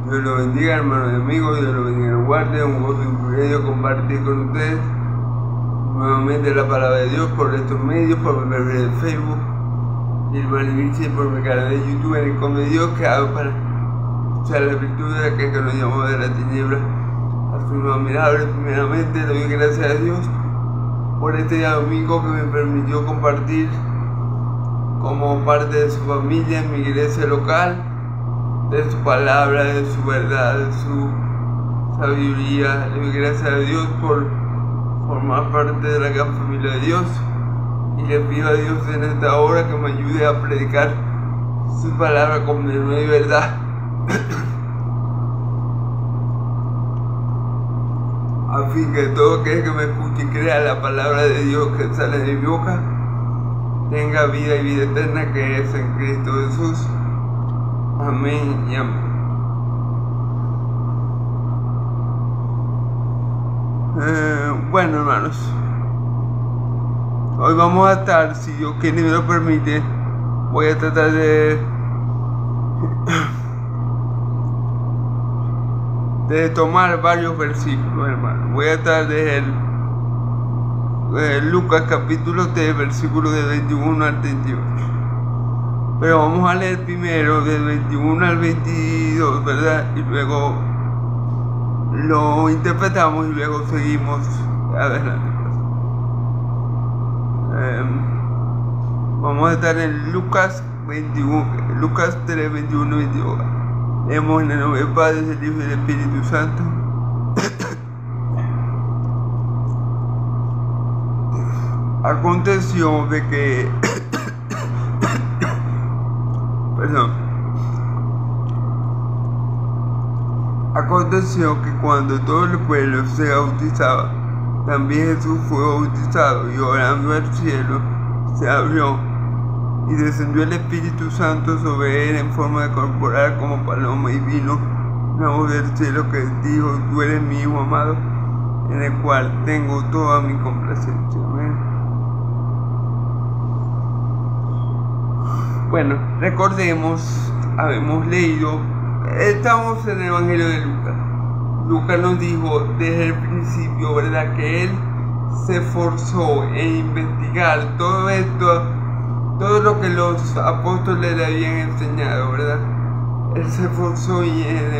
Dios lo bendiga, hermanos y amigos. Dios lo bendiga y lo guarde. Un gozo y un privilegio compartir con ustedes nuevamente la palabra de Dios por estos medios, por mi perfil de Facebook, y el por mi canal de YouTube, en el Come Dios, que hago para escuchar la virtud de aquel que nos llamó de la tiniebla a su luz admirable. Primeramente, le doy gracias a Dios por este día domingo que me permitió compartir como parte de su familia en mi iglesia local, de su palabra, de su verdad, de su sabiduría. Le doy gracias a Dios por formar parte de la gran familia de Dios, y le pido a Dios en esta hora que me ayude a predicar su palabra con verdad y verdad. A fin que todo aquel que me escuche y crea la palabra de Dios que sale de mi boca tenga vida y vida eterna, que es en Cristo Jesús. Amén y amén. Bueno, hermanos, hoy vamos a estar, si Dios quiere y me lo permite, voy a tratar de tomar varios versículos, hermano. Voy a estar de Lucas capítulo 3, versículos del 21 al 38. Pero vamos a leer primero del 21 al 22, ¿verdad? Y luego lo interpretamos y luego seguimos adelante. Vamos a estar en Lucas 21, Lucas 3, 21 y 22. Leemos en el nombre del Padre, del Hijo y del Espíritu Santo. Aconteció de que Aconteció que cuando todo el pueblo se bautizaba, también Jesús fue bautizado, y orando al cielo se abrió, y descendió el Espíritu Santo sobre él en forma de corporal como paloma, y vino una voz del cielo que dijo: tú eres mi Hijo amado, en el cual tengo toda mi complacencia. Amén. Bueno, recordemos, habemos leído, estamos en el Evangelio de Lucas. Lucas nos dijo desde el principio, ¿verdad?, que él se esforzó en investigar todo esto, todo lo que los apóstoles le habían enseñado, ¿verdad? Él se esforzó en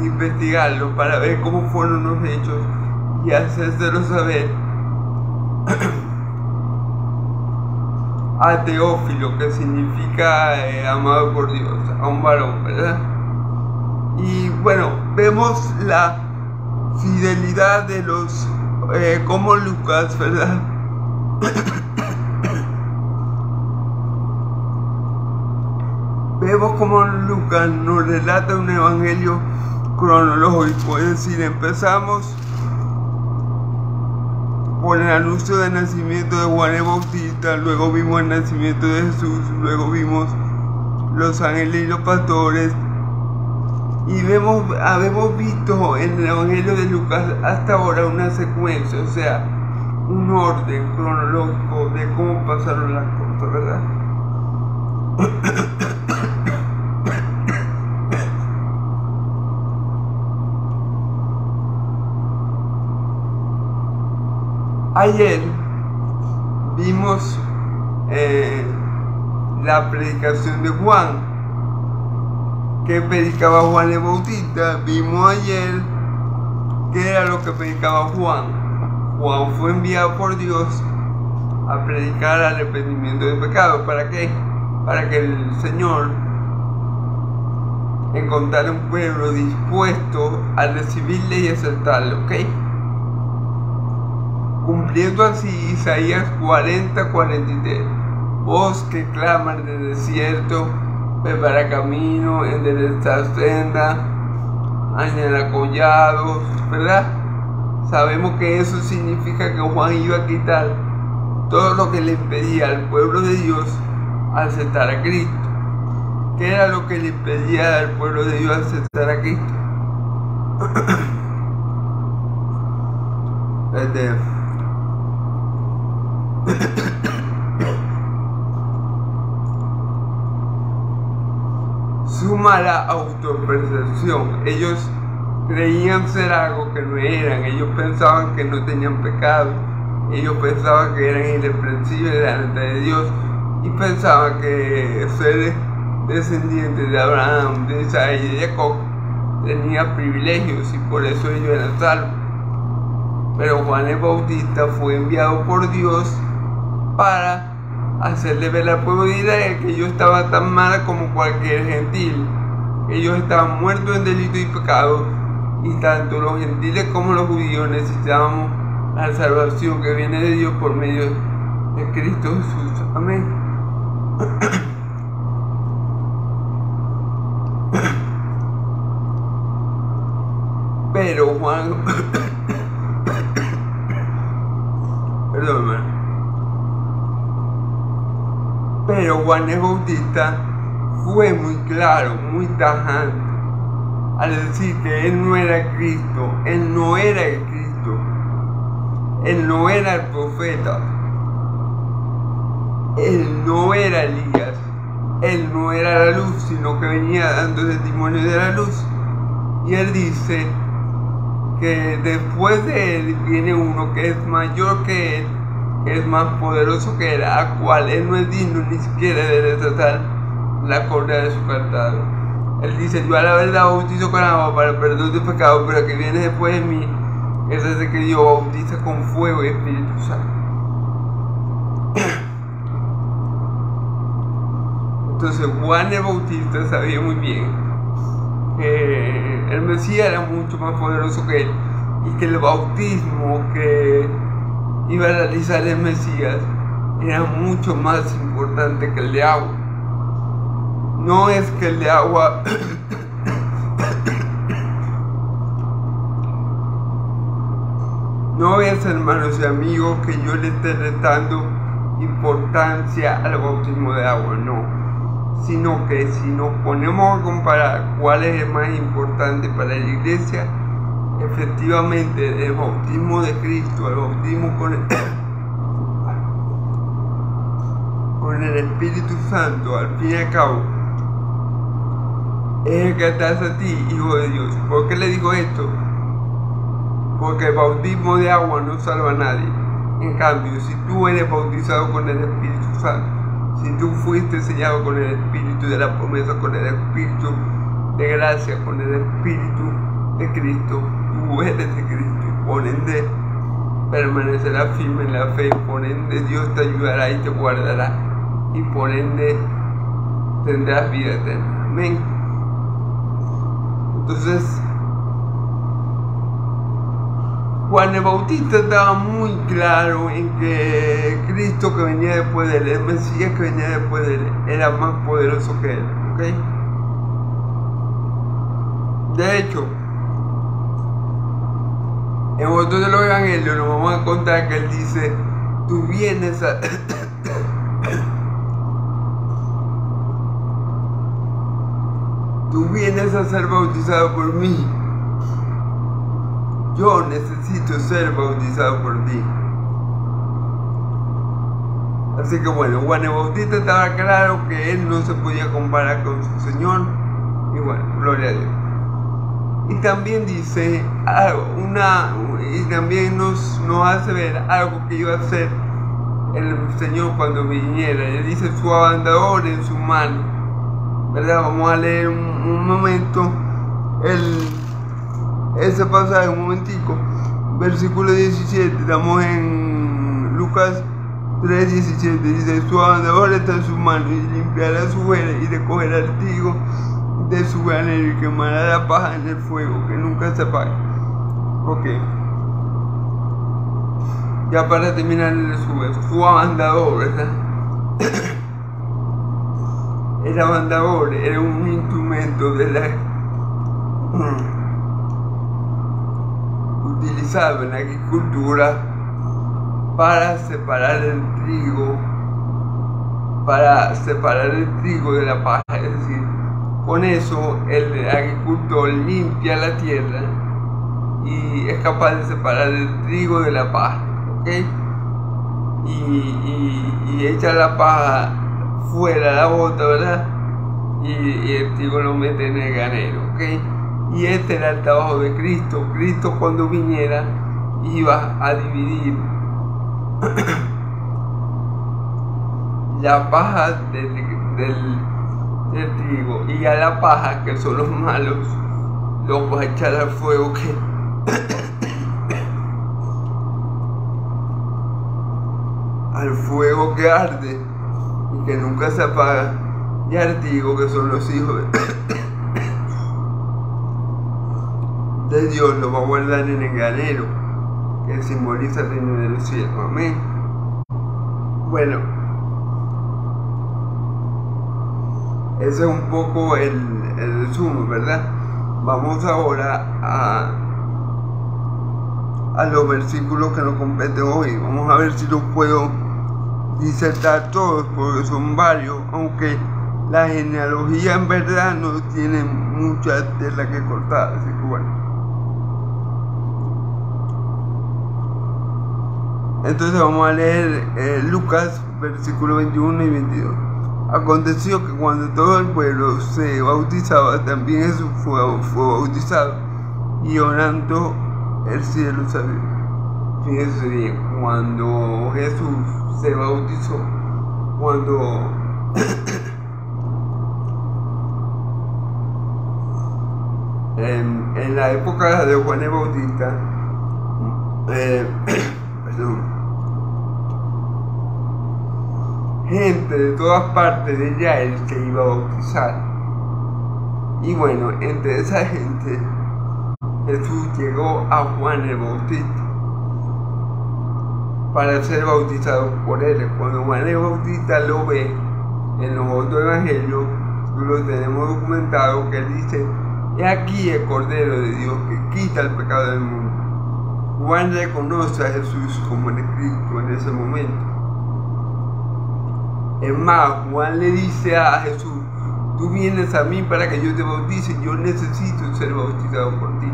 investigarlo para ver cómo fueron los hechos y hacérselo saber a Teófilo, que significa amado por Dios, a un varón, ¿verdad? Y bueno, vemos la fidelidad de los, como Lucas, ¿verdad? Vemos como Lucas nos relata un evangelio cronológico, es decir, empezamos por el anuncio del nacimiento de Juan el Bautista, luego vimos el nacimiento de Jesús, luego vimos los ángeles y los pastores, y habemos visto en el Evangelio de Lucas hasta ahora una secuencia, o sea, un orden cronológico de cómo pasaron las cosas, ¿verdad? Ayer vimos la predicación de Juan, que predicaba Juan el Bautista. Vimos ayer qué era lo que predicaba Juan. Juan fue enviado por Dios a predicar arrepentimiento de pecado. ¿Para qué? Para que el Señor encontrara un pueblo dispuesto a recibirle y aceptarle, ¿ok? Cumpliendo así Isaías 40:43. Voz que clama en el desierto, prepara camino, enderezar senda, añadir collados, ¿verdad? Sabemos que eso significa que Juan iba a quitar todo lo que le impedía al pueblo de Dios aceptar a Cristo. ¿Qué era lo que le impedía al pueblo de Dios aceptar a Cristo? su mala autopercepción. Ellos creían ser algo que no eran, ellos pensaban que no tenían pecado, ellos pensaban que eran irreprensibles delante de Dios y pensaban que ser descendientes de Abraham, de Isaac y de Jacob tenía privilegios y por eso ellos eran salvos. Pero Juan el Bautista fue enviado por Dios para hacerle ver al pueblo de Israel que ellos estaban tan mal como cualquier gentil. Ellos estaban muertos en delito y pecado, y tanto los gentiles como los judíos necesitábamos la salvación que viene de Dios por medio de Cristo Jesús. Amén. Pero Juan perdón, hermano. Pero Juan el Bautista fue muy claro, muy tajante al decir que él no era Cristo, él no era el Cristo, él no era el profeta, él no era Elías, él no era la luz, sino que venía dando testimonio de la luz. Y él dice que después de él viene uno que es mayor que él, que es más poderoso que él, a cual él no es digno ni siquiera de desatar la correa de su calzado. Él dice: yo a la verdad bautizo con agua para el perdón de pecados, pero el que viene después de mí es ese que yo bautiza con fuego y Espíritu Santo. Entonces Juan el Bautista sabía muy bien que el Mesías era mucho más poderoso que él y que el bautismo que iba a realizar el Mesías era mucho más importante que el de agua. No es que el de agua no es, hermanos y amigos, que yo le esté restando importancia al bautismo de agua, no, sino que si nos ponemos a comparar cuál es el más importante para la iglesia, efectivamente el bautismo de Cristo, el bautismo con el Espíritu Santo, al fin y al cabo, es el que te hace a ti hijo de Dios. ¿Por qué le digo esto? Porque el bautismo de agua no salva a nadie. En cambio, si tú eres bautizado con el Espíritu Santo, si tú fuiste sellado con el Espíritu de la promesa, con el Espíritu de gracia, con el Espíritu de Cristo, tú eres de Cristo, y por ende permanecerás firme en la fe, por ende Dios te ayudará y te guardará, y por ende tendrás vida eterna. Amén. Entonces Juan el Bautista estaba muy claro en que Cristo que venía después de él, el Mesías que venía después de él, era más poderoso que él, ¿ok? De hecho, en otro de los evangelios nos vamos a encontrar que él dice: tú vienes a tú vienes a ser bautizado por mí. Yo necesito ser bautizado por ti. Así que bueno, Juan el Bautista estaba claro que él no se podía comparar con su Señor. Y bueno, gloria a Dios. Y también dice y también nos hace ver algo que iba a hacer el Señor cuando viniera. Él dice: su abandador en su mano, ¿verdad? Vamos a leer un momento ese pasaje, un momentico. Versículo 17, estamos en Lucas 3:17. Dice: su abandador está en sus manos, y limpiará su huera y recogerá el trigo de su granero y quemará la paja en el fuego, que nunca se apague. Ok. Ya para terminar el resumen, su abandador, ¿verdad? El abandador era un instrumento de la utilizado en la agricultura para separar el trigo de la paja. Es decir, con eso el agricultor limpia la tierra y es capaz de separar el trigo de la paja, ¿ok? Y echa la paja fuera, la bota, ¿verdad? y el trigo lo mete en el granero, ¿ok? Y este era el trabajo de Cristo. Cristo, cuando viniera, iba a dividir la paja del trigo, y a la paja, que son los malos, los va a echar al fuego al fuego que arde y que nunca se apaga, y al trigo, que son los hijos de Dios, lo va a guardar en el granero, que simboliza el reino de los cielos. Amén. Bueno, ese es un poco el resumen, ¿verdad? Vamos ahora a los versículos que nos competen hoy. Vamos a ver si los puedo disertar todos, porque son varios, aunque la genealogía en verdad no tiene mucha tela que cortar, así que bueno. Entonces vamos a leer Lucas, versículos 21 y 22. Aconteció que cuando todo el pueblo se bautizaba, también Jesús fue bautizado, y orando el cielo se abrió. Fíjense bien, cuando Jesús se bautizó, cuando en la época de Juan el Bautista, gente de todas partes de Israel se iba a bautizar. Y bueno, entre esa gente Jesús llegó a Juan el Bautista para ser bautizado por él. Cuando Juan el Bautista lo ve en los otros evangelios, lo tenemos documentado, que él dice: he aquí el Cordero de Dios que quita el pecado del mundo. Juan reconoce a Jesús como el Cristo en ese momento. Es más, Juan le dice a Jesús: tú vienes a mí para que yo te bautice, yo necesito ser bautizado por ti.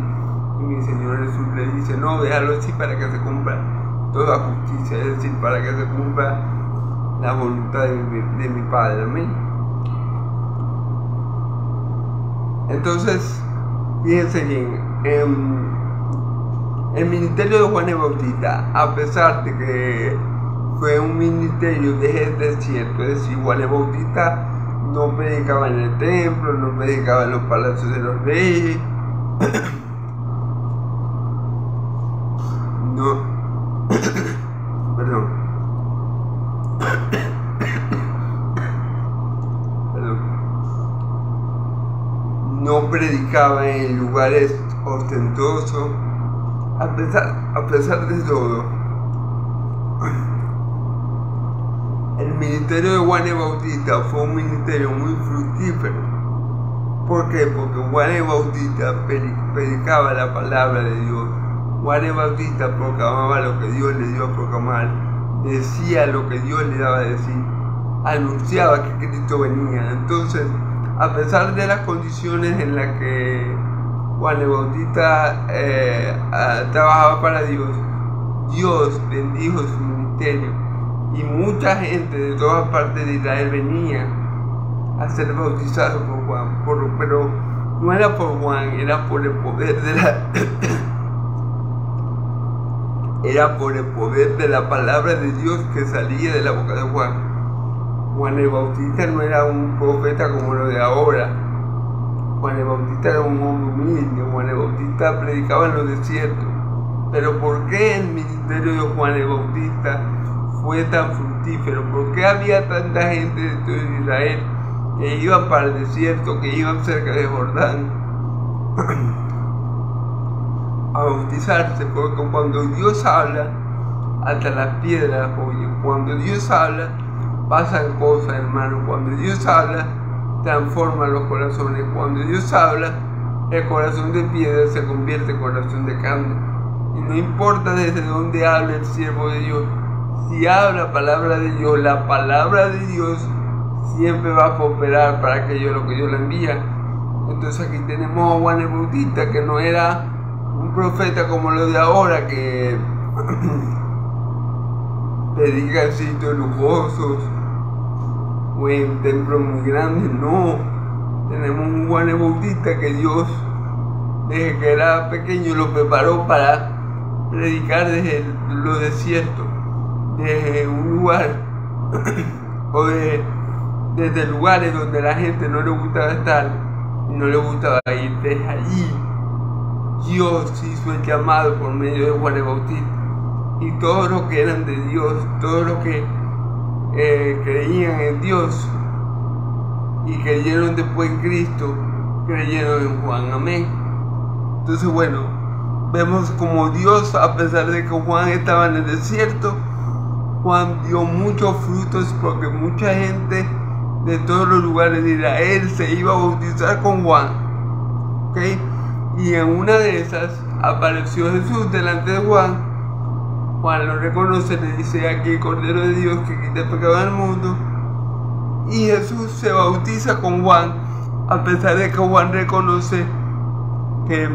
Y mi Señor Jesús le dice: no, déjalo así para que se cumpla toda justicia, es decir, para que se cumpla la voluntad de mi Padre. Amén. Entonces, fíjense bien, el ministerio de Juan el Bautista, a pesar de que fue un ministerio de desierto, es decir, Juan el Bautista no predicaba en el templo, no predicaba en los palacios de los reyes, no, perdón, no predicaba en lugares ostentosos. A pesar de todo, el ministerio de Juan el Bautista fue un ministerio muy fructífero. ¿Por qué? Porque Juan el Bautista predicaba la palabra de Dios. Juan el Bautista proclamaba lo que Dios le dio a proclamar, decía lo que Dios le daba a decir, anunciaba que Cristo venía. Entonces, a pesar de las condiciones en las que Juan el Bautista trabajaba para Dios, Dios bendijo su ministerio, y mucha gente de todas partes de Israel venía a ser bautizados por Juan, pero no era por Juan, era por el poder era por el poder de la palabra de Dios que salía de la boca de Juan. Juan el Bautista no era un profeta como lo de ahora. Juan el Bautista era un hombre humilde. Juan el Bautista predicaba en los desiertos. Pero ¿por qué el ministerio de Juan el Bautista fue tan fructífero? ¿Por qué había tanta gente de todo Israel que iban para el desierto, que iban cerca de Jordán a bautizarse? Porque cuando Dios habla, hasta las piedras oyen. Cuando Dios habla, pasan cosas, hermano. Cuando Dios habla, transforma los corazones. Cuando Dios habla, el corazón de piedra se convierte en corazón de carne. Y no importa desde dónde habla el siervo de Dios, si habla palabra de Dios, la palabra de Dios siempre va a cooperar para aquello lo que Dios le envía. Entonces aquí tenemos a Juan el Bautista, que no era un profeta como lo de ahora, que predica en sitios lujosos o en templos muy grandes. No, tenemos un Juan el Bautista que Dios, desde que era pequeño, lo preparó para predicar desde los desiertos, desde un lugar o desde lugares donde la gente no le gustaba estar y no le gustaba ir. Desde allí Dios hizo el llamado por medio de Juan el Bautista, y todos los que eran de Dios, todos los que creían en Dios y creyeron después en Cristo, creyeron en Juan. Amén. Entonces, bueno, vemos como Dios, a pesar de que Juan estaba en el desierto, Juan dio muchos frutos, porque mucha gente de todos los lugares de Israel se iba a bautizar con Juan. ¿Ok? Y en una de esas apareció Jesús delante de Juan. Juan lo reconoce, le dice: aquí el Cordero de Dios que quita el pecado del mundo. Y Jesús se bautiza con Juan, a pesar de que Juan reconoce que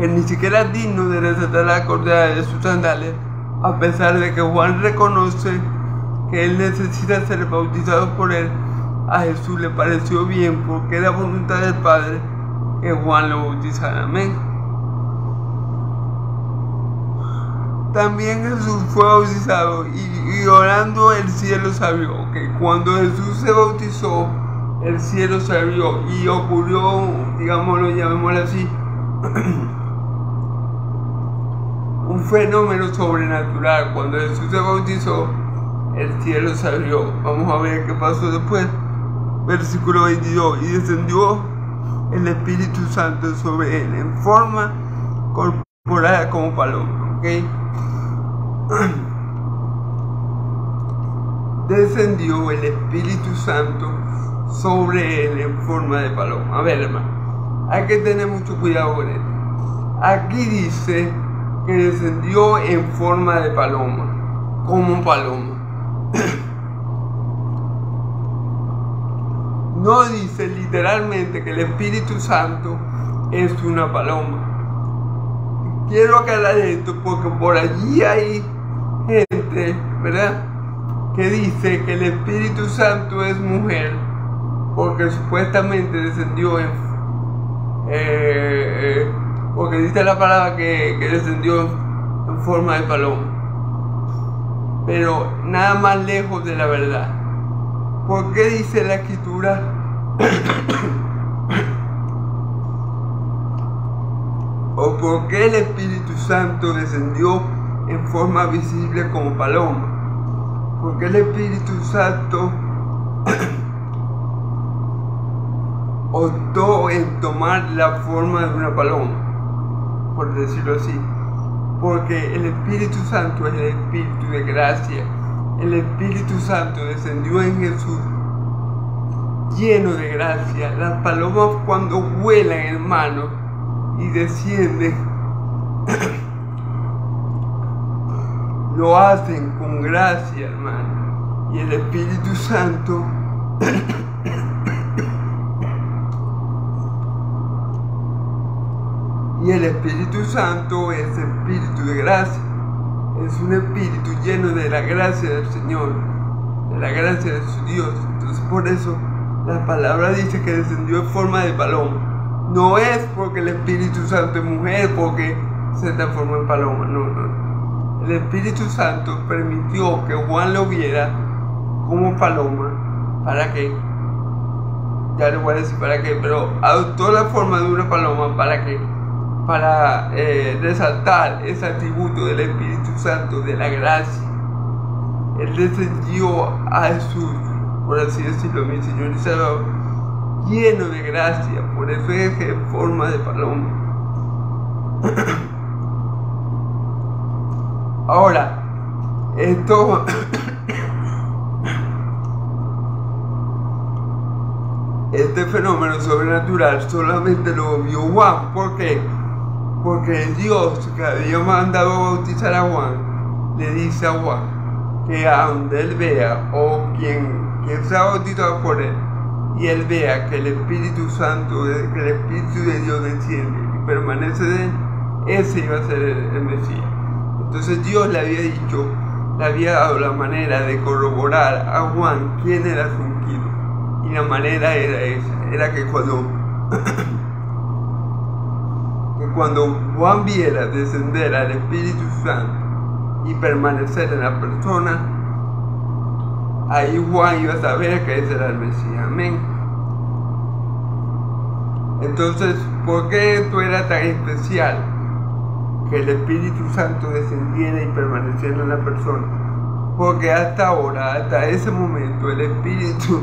ni siquiera es digno de desatar la correa de sus sandalias. A pesar de que Juan reconoce que él necesita ser bautizado por él, a Jesús le pareció bien, porque era voluntad del Padre que Juan lo bautizara. Amén. También Jesús fue bautizado y orando el cielo se abrió. Que cuando Jesús se bautizó, el cielo se abrió y ocurrió, digámoslo, llamémoslo así, un fenómeno sobrenatural. Cuando Jesús se bautizó, el cielo se abrió. Vamos a ver qué pasó después. Versículo 22. Y descendió el Espíritu Santo sobre él en forma corporal como paloma. ¿Ok? Descendió el Espíritu Santo sobre él en forma de paloma. A ver, hermano, hay que tener mucho cuidado con esto. Aquí dice que descendió en forma de paloma, como paloma. No dice literalmente que el Espíritu Santo es una paloma. Quiero aclarar esto porque por allí hay gente, ¿verdad?, que dice que el Espíritu Santo es mujer, porque supuestamente descendió porque dice la palabra que descendió en forma de paloma. Pero nada más lejos de la verdad. ¿Por qué dice la Escritura? ¿O por qué el Espíritu Santo descendió en forma visible como paloma? Porque el Espíritu Santo optó en tomar la forma de una paloma, por decirlo así. Porque el Espíritu Santo es el Espíritu de gracia. El Espíritu Santo descendió en Jesús lleno de gracia. Las palomas, cuando vuelan, hermano, y descienden, lo hacen con gracia, hermano. Y el Espíritu Santo es espíritu de gracia. Es un espíritu lleno de la gracia del Señor, de la gracia de su Dios. Entonces, por eso la palabra dice que descendió en forma de paloma. No es porque el Espíritu Santo es mujer, porque se transformó en paloma. No. El Espíritu Santo permitió que Juan lo viera como paloma. ¿Para qué? Ya le voy a decir para qué, pero adoptó la forma de una paloma. ¿Para qué? Para resaltar ese atributo del Espíritu Santo, de la gracia. Él descendió a Jesús, por así decirlo, mi Señor y Salvador, lleno de gracia. Por eso es en forma de paloma. Ahora, esto este fenómeno sobrenatural solamente lo vio Juan. ¿Por qué? Porque Dios, que había mandado a bautizar a Juan, le dice a Juan que a donde él vea, o quien sea bautizado por él, y él vea que el Espíritu Santo, que el Espíritu de Dios desciende y permanece de él, ese iba a ser el Mesías. Entonces Dios le había dicho, le había dado la manera de corroborar a Juan quién era su ungido. Y la manera era esa, era que cuando Juan viera descender al Espíritu Santo y permanecer en la persona, ahí Juan iba a saber que ese era el Mesías. Amén. Entonces, ¿por qué esto era tan especial? Que el Espíritu Santo descendiera y permaneciera en la persona. Porque hasta ahora, hasta ese momento, el Espíritu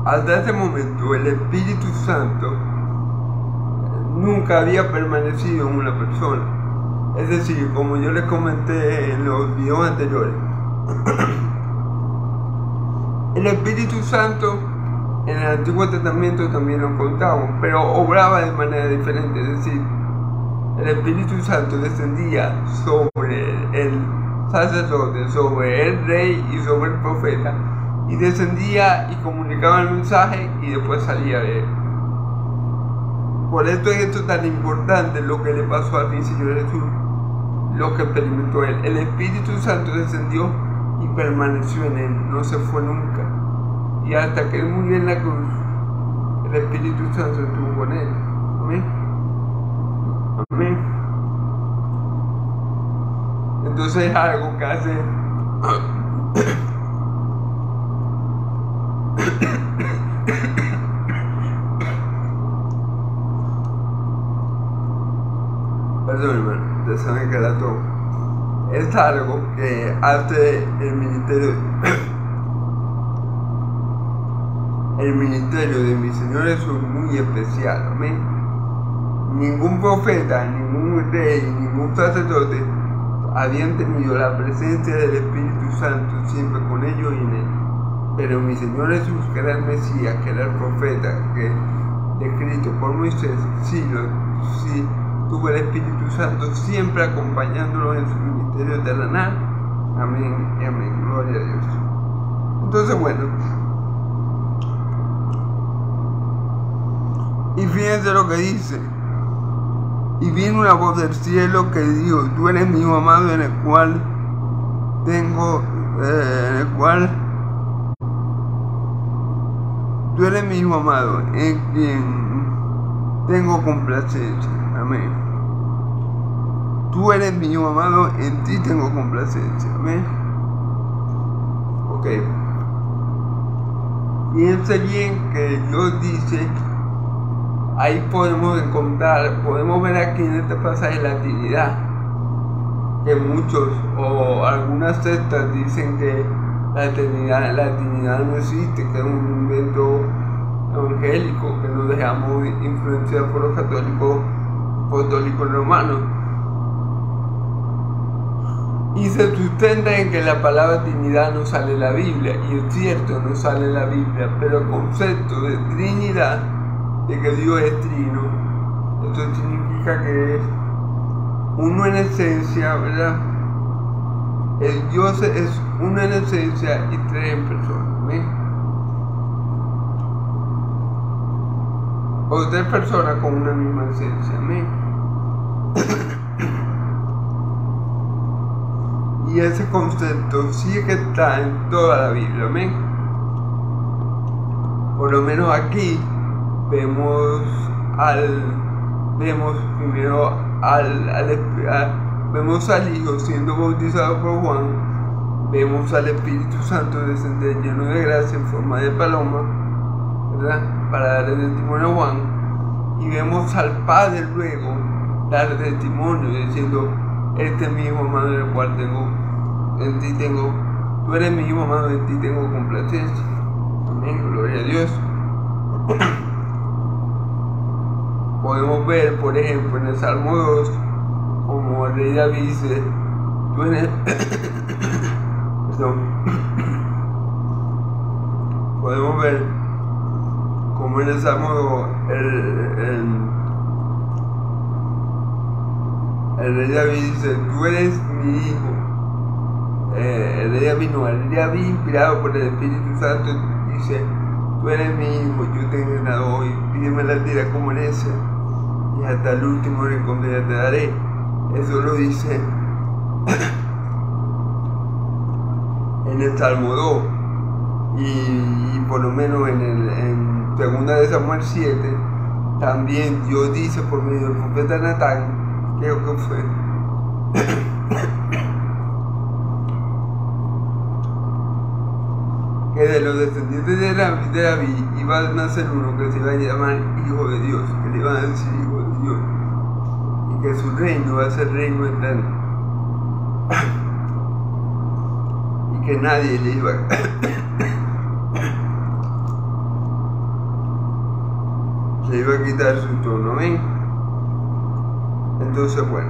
hasta ese momento el Espíritu Santo nunca había permanecido en una persona. Es decir, como yo les comenté en los videos anteriores, el Espíritu Santo en el Antiguo Testamento también lo contamos, pero obraba de manera diferente. Es decir, el Espíritu Santo descendía sobre el sacerdote, sobre el rey y sobre el profeta, y descendía y comunicaba el mensaje y después salía de él. Por esto es esto tan importante lo que le pasó al Señor Jesús, lo que experimentó él. El Espíritu Santo descendió y permaneció en él, no se fue nunca. Y hasta que él murió en la cruz, el Espíritu Santo estuvo con él. Amén. Amén. Entonces es algo que hace perdón, hermano, ustedes saben que la tomo. Es algo que hace el ministerio de mi Señor Jesús muy especial. Amén. Ningún profeta, ningún rey, ningún sacerdote habían tenido la presencia del Espíritu Santo siempre con ellos y en él. Pero mi Señor Jesús, que era el Mesías, que era el profeta, que descrito por Moisés, sí tuvo el Espíritu Santo siempre acompañándolo en su ministerio terrenal. Amén y amén. Gloria a Dios. Entonces, bueno, y fíjense lo que dice. Y vino una voz del cielo que dijo: tú eres mi hijo amado, en el cual tú eres mi hijo amado, en quien tengo complacencia. Amén. Tú eres mi hijo amado, en ti tengo complacencia. Amén. Ok. Fíjense bien que Dios dice, ahí podemos ver aquí en este pasaje la Trinidad, que muchos o algunas sectas dicen que la Trinidad no existe, que es un invento evangélico, que nos dejamos influenciar por los católicos apostólicos romanos, y se sustenta en que la palabra Trinidad no sale en la Biblia, y es cierto, no sale en la Biblia, pero el concepto de Trinidad, de que Dios es trino, esto significa que es uno en esencia, ¿verdad? El Dios es uno en esencia y tres en persona. ¿Ven? O tres personas con una misma esencia. ¿Ven? Y ese concepto sí que está en toda la Biblia. ¿Ven? Por lo menos aquí vemos primero vemos al Hijo siendo bautizado por Juan, vemos al Espíritu Santo descender lleno de gracia en forma de paloma, ¿verdad?, para darle testimonio a Juan, y vemos al Padre luego darle testimonio diciendo: este es mi Hijo amado, en el cual tú eres mi Hijo amado, en ti tengo complacencia. Amén, gloria a Dios. Podemos ver, por ejemplo, en el Salmo 2, como el rey David dice: tú eres podemos ver como en el Salmo 2 el rey David dice: tú eres mi hijo. El rey David inspirado por el Espíritu Santo dice: tú eres mi hijo, yo te he ganado hoy, pídeme la tierra como herencia, y hasta el último rincón de ella te daré. Eso lo dice en el Salmo 2 y por lo menos en 2 de Samuel 7, también Dios dice por medio del profeta Natán, creo que fue, que de los descendientes de David iba a nacer uno que se iba a llamar Hijo de Dios, que le iban a decir Hijo de Dios, y que su reino va a ser reino eterno, y que nadie le iba a quitar su trono, ¿ven? Entonces, bueno.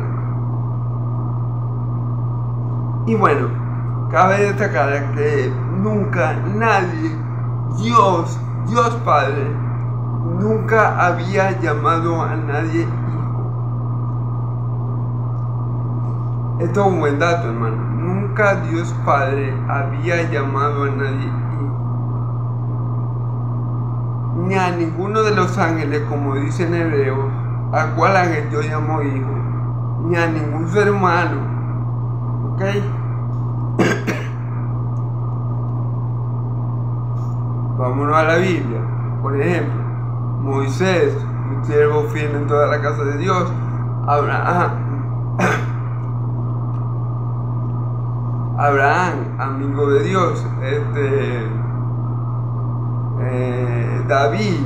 Y bueno, cabe destacar que nunca nadie, Dios Padre, nunca había llamado a nadie hijo. Esto es un buen dato, hermano. Nunca Dios Padre había llamado a nadie hijo. Ni a ninguno de los ángeles, como dice en Hebreos, a cual ángel Dios llamó hijo, ni a ningún ser humano. ¿Ok? Vámonos a la Biblia. Por ejemplo, Moisés, un siervo fiel en toda la casa de Dios. Abraham, amigo de Dios. David,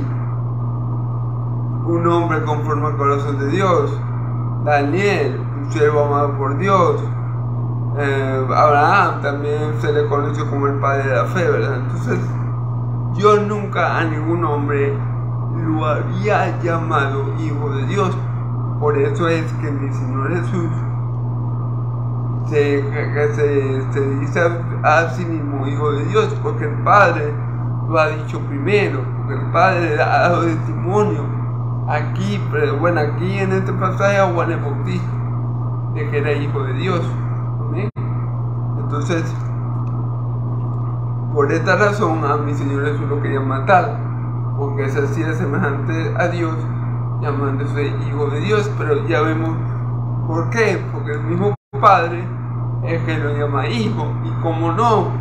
un hombre conforme al corazón de Dios. Daniel, un siervo amado por Dios. Abraham también se le conoce como el padre de la fe, ¿verdad? Entonces, Dios nunca a ningún hombre lo había llamado hijo de Dios. Por eso es que mi Señor Jesús se dice a sí mismo hijo de Dios, porque el Padre lo ha dicho primero, porque el Padre ha dado testimonio aquí en este pasaje a Juan el Bautista de que era hijo de Dios. ¿Amén? Entonces, por esta razón a mi Señor Jesús lo querían matar, porque se hacía semejante a Dios, llamándose hijo de Dios. Pero ya vemos por qué, porque el mismo Padre es que lo llama hijo, y como no,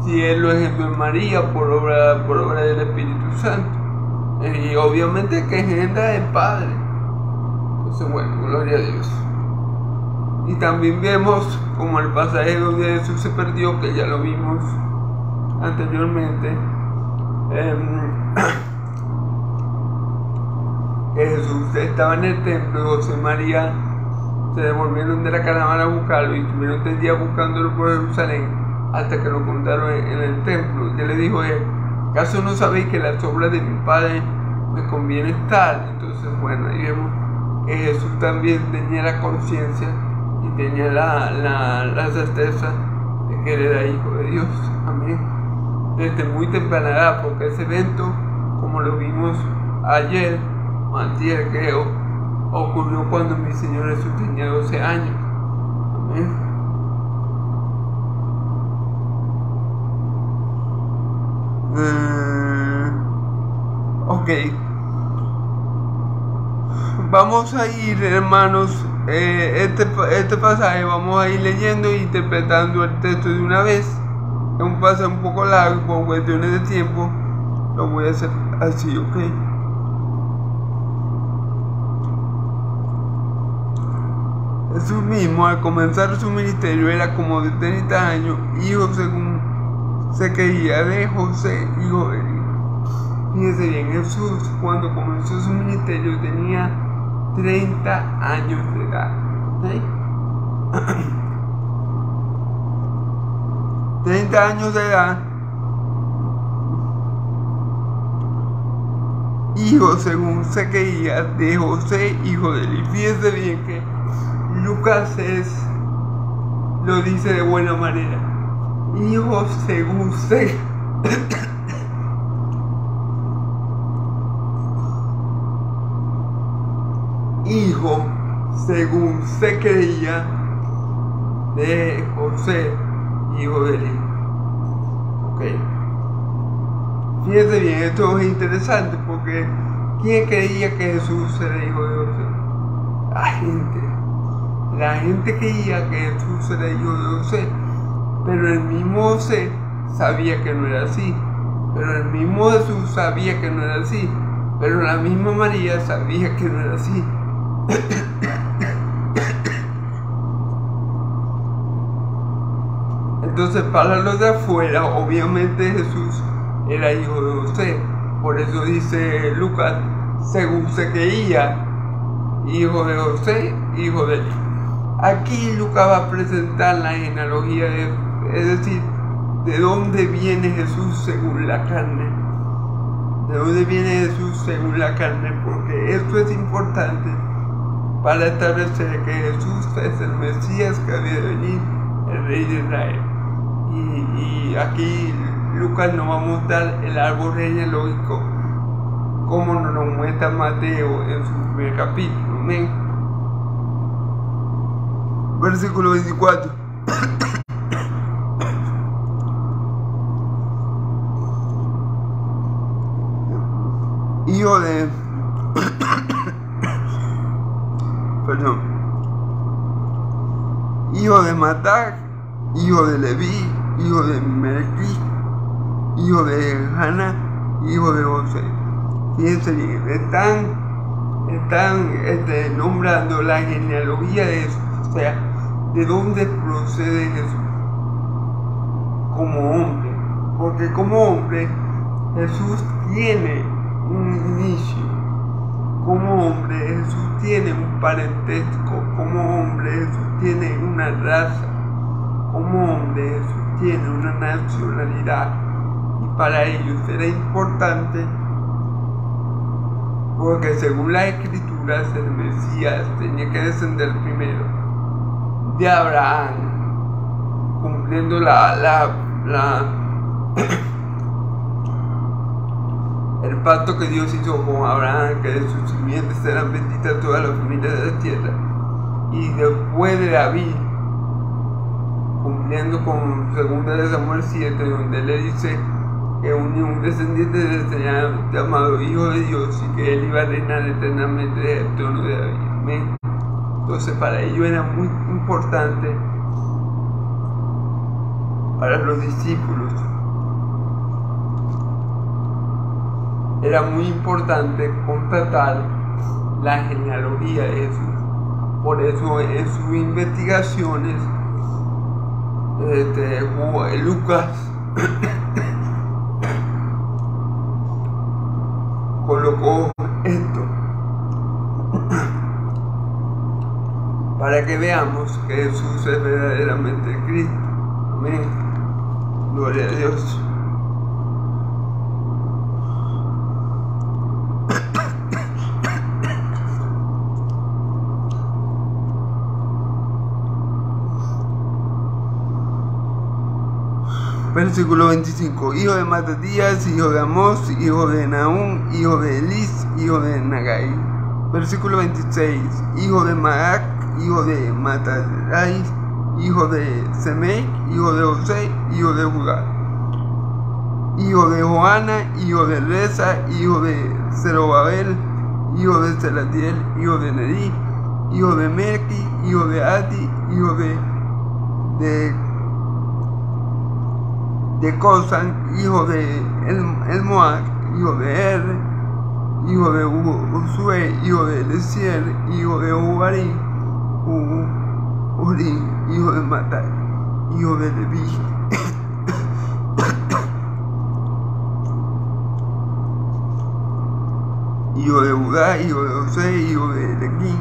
si Él lo engendró en María por obra del Espíritu Santo, y obviamente que engendra el Padre. Entonces, bueno, gloria a Dios. Y también vemos como el pasaje donde Jesús se perdió, que ya lo vimos anteriormente, que Jesús estaba en el templo y José y María se devolvieron de la caravana a buscarlo y estuvieron 3 días buscándolo por Jerusalén hasta que lo encontraron en el templo. Y él le dijo: ¿acaso no sabéis que las obras de mi Padre me conviene estar? Entonces, bueno, ahí vemos que Jesús también tenía la conciencia y tenía la certeza de que él era hijo de Dios. Amén. Desde muy temprana edad, porque ese evento, como lo vimos ayer o antier, creo, ocurrió cuando mi Señor Jesús tenía 12 años. Amén. Ok. Vamos a ir, hermanos, este pasaje vamos a ir leyendo e interpretando el texto de una vez. Es un pasaje un poco largo, por cuestiones de tiempo lo voy a hacer así, ok. Jesús mismo, al comenzar su ministerio, era como de 30 años, hijo según se creía de José, hijo de Eli. Fíjense bien, Jesús cuando comenzó su ministerio tenía 30 años de edad. ¿Sí? 30 años de edad, hijo según se creía de José, hijo de Eli. Fíjense bien que Lucas lo dice de buena manera. Hijo según se hijo según se creía de José, hijo de Eli. Ok. Fíjense bien, esto es interesante porque ¿quién creía que Jesús era hijo de José? La gente creía que Jesús era hijo de José, pero el mismo José sabía que no era así, pero el mismo Jesús sabía que no era así, pero la misma María sabía que no era así. Entonces, para los de afuera, obviamente Jesús era hijo de José. Por eso dice Lucas, según se creía, hijo de José, hijo de Eli. Aquí Lucas va a presentar la genealogía de Jesús, es decir, de dónde viene Jesús según la carne. De dónde viene Jesús según la carne, porque esto es importante para establecer que Jesús es el Mesías que había de venir, el Rey de Israel. Y aquí Lucas nos va a mostrar el árbol genealógico como nos lo muestra Mateo en su primer capítulo. Amén. Versículo 24. Hijo de perdón, hijo de Matat, hijo de Leví, hijo de Melqui, hijo de Hanna, hijo de José. Fíjense bien, están nombrando la genealogía de Jesús, o sea, de dónde procede Jesús como hombre, porque como hombre Jesús tiene un inicio, como hombre Jesús tiene un parentesco, como hombre Jesús tiene una raza, como hombre Jesús tiene una nacionalidad, y para ellos era importante porque según las escrituras el Mesías tenía que descender primero de Abraham, cumpliendo el pacto que Dios hizo con Abraham, que de sus simientes serán benditas todas las familias de la tierra, y después de David, cumpliendo con 2 Samuel 7, donde le dice que un descendiente del Señor llamado Hijo de Dios y que él iba a reinar eternamente desde el trono de David. ¿Amén? Entonces para ellos era muy importante, para los discípulos, era muy importante constatar la genealogía de Jesús. Por eso en sus investigaciones Lucas colocó esto para que veamos que Jesús es verdaderamente Cristo. Amén. Gloria a Dios. Versículo 25. Hijo de Matatías, hijo de Amós, hijo de Nahum, hijo de Elis, hijo de Nagai. Versículo 26. Hijo de Maac, hijo de Matarai, hijo de Semei, hijo de José, hijo de Judá. Hijo de Joana, hijo de Reza, hijo de Zerobabel, hijo de Selatiel, hijo de Neri, hijo de Melqui, hijo de Adi, hijo de Cosan, hijo de Elmoac, hijo de Er, hijo de Usue, hijo de Lesiel, hijo de Ubarí, Uri, hijo de Matai, hijo de Leví. Hijo de Judá, hijo de José, hijo de Lequín,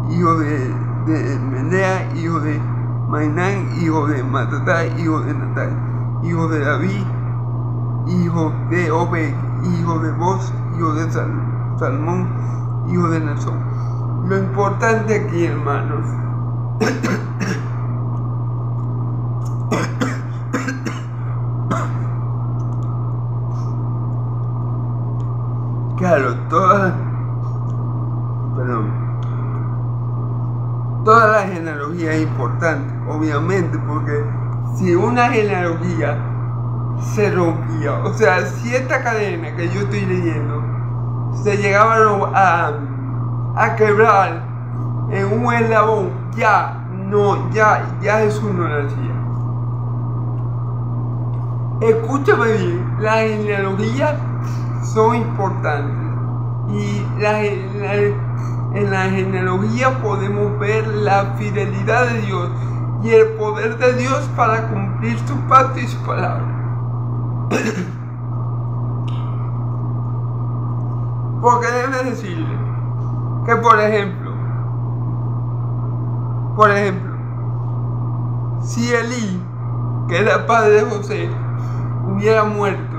hijo de Menea, hijo de Mainán, hijo de Matatai, hijo de Natai, hijo de David, hijo de Obed, hijo de Boz, hijo de Salmón, hijo de Nazón. Lo importante aquí, hermanos, claro, toda la genealogía es importante, obviamente, porque si una genealogía se rompía, o sea, si esta cadena que yo estoy leyendo se llegaba a quebrar en un eslabón, ya Jesús no nacía. Escúchame bien, las genealogías son importantes y en la genealogía podemos ver la fidelidad de Dios y el poder de Dios para cumplir su pacto y su palabra. Porque déjeme decirle que por ejemplo, si Elí, que era padre de José, hubiera muerto,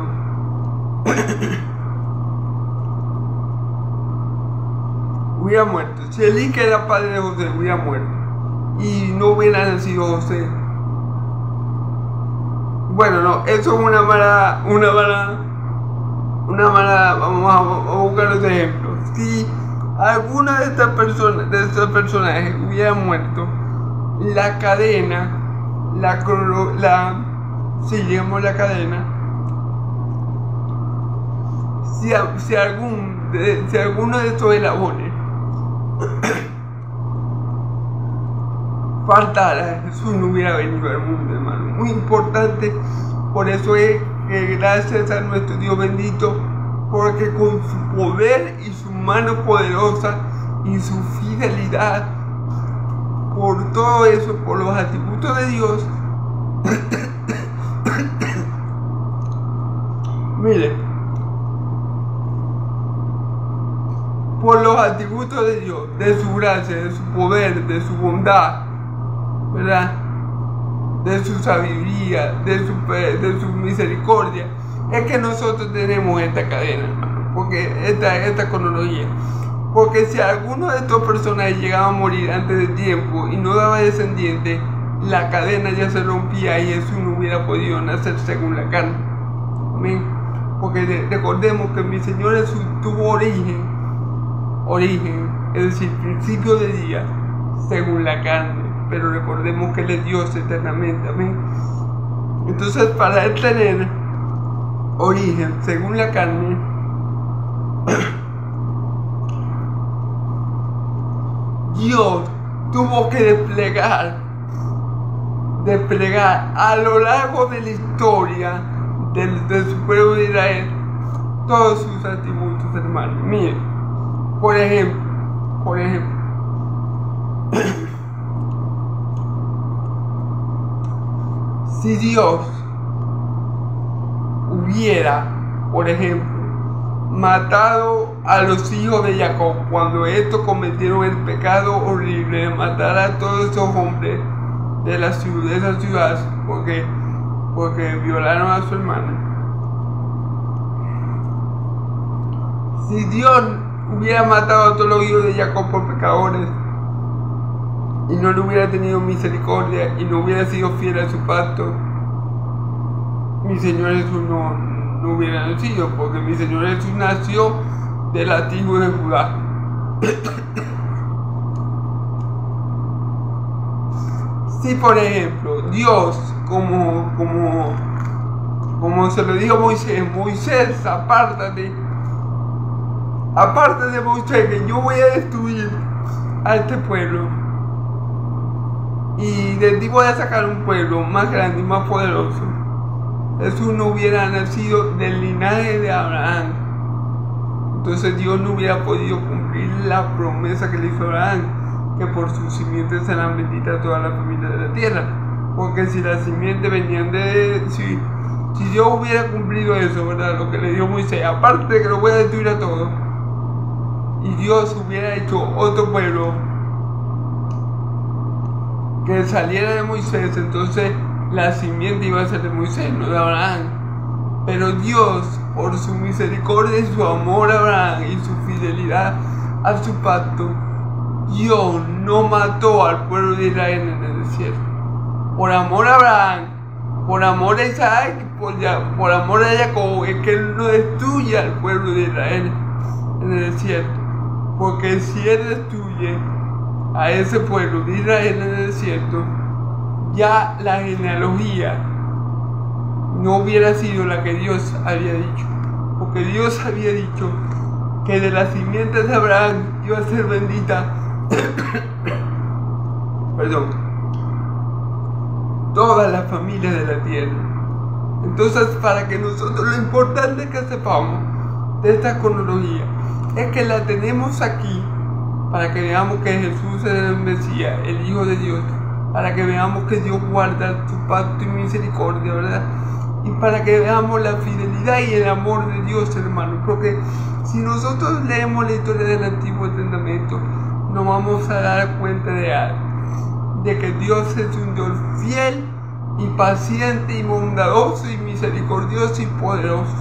si Elí, que era padre de José, hubiera muerto y no hubiera nacido José, bueno, no, eso es una mala, vamos a buscar los ejemplos. Si alguna de estas personajes hubiera muerto, la cadena, digamos la cadena, si alguno de estos eslabones faltara, Jesús no hubiera venido al mundo, hermano. Muy importante, por eso es que gracias a nuestro Dios bendito, porque con su poder y su mano poderosa y su fidelidad, por todo eso, por los atributos de Dios, mire, por los atributos de Dios, de su gracia, de su poder, de su bondad, ¿verdad? De su sabiduría, de su misericordia, es que nosotros tenemos esta cadena, hermano, porque esta cronología. Porque si alguno de estos personajes llegaba a morir antes de tiempo y no daba descendiente, la cadena ya se rompía y Jesús no hubiera podido nacer según la carne. Amén. Porque recordemos que mi Señor Jesús tuvo origen, es decir, principio de día, según la carne. Pero recordemos que Él es Dios eternamente. Amén. Entonces, para Él tener origen según la carne, Dios tuvo que desplegar a lo largo de la historia de su pueblo de Israel todos sus atributos, hermanos. Miren, por ejemplo, si Dios hubiera, por ejemplo, matado a los hijos de Jacob cuando estos cometieron el pecado horrible de matar a todos esos hombres de esa ciudad porque violaron a su hermana. Si Dios hubiera matado a todos los hijos de Jacob por pecadores y no le hubiera tenido misericordia y no hubiera sido fiel a su pacto, mi Señor Jesús no hubiera nacido, porque mi Señor Jesús nació de la tribu de Judá. Si por ejemplo Dios, como se lo dijo a Moisés, apártate de Moisés, que yo voy a destruir a este pueblo y de ti voy a sacar un pueblo más grande y más poderoso. Jesús no hubiera nacido del linaje de Abraham. Entonces Dios no hubiera podido cumplir la promesa que le hizo a Abraham, que por sus simientes serán benditas todas las familias de la tierra. Porque si las simientes venían si Dios hubiera cumplido eso, ¿verdad? Lo que le dio Moisés, aparte de que lo voy a destruir a todos, y Dios hubiera hecho otro pueblo que saliera de Moisés, entonces la simiente iba a ser de Moisés, no de Abraham. Pero Dios, por su misericordia y su amor a Abraham y su fidelidad a su pacto, Dios no mató al pueblo de Israel en el desierto. Por amor a Abraham, por amor a Isaac, por amor a Jacob, es que Él no destruye al pueblo de Israel en el desierto. Porque si Él destruye a ese pueblo de Israel en el desierto, ya la genealogía no hubiera sido la que Dios había dicho. Porque Dios había dicho que de las simientes de Abraham iba a ser bendita todas las familias de la tierra. Entonces, para que nosotros, lo importante que sepamos de esta cronología es que la tenemos aquí para que veamos que Jesús es el Mesías, el Hijo de Dios, para que veamos que Dios guarda su pacto y misericordia, ¿verdad? Y para que veamos la fidelidad y el amor de Dios, hermano. Porque si nosotros leemos la historia del Antiguo Testamento, nos vamos a dar cuenta de algo, de que Dios es un Dios fiel y paciente y bondadoso y misericordioso y poderoso.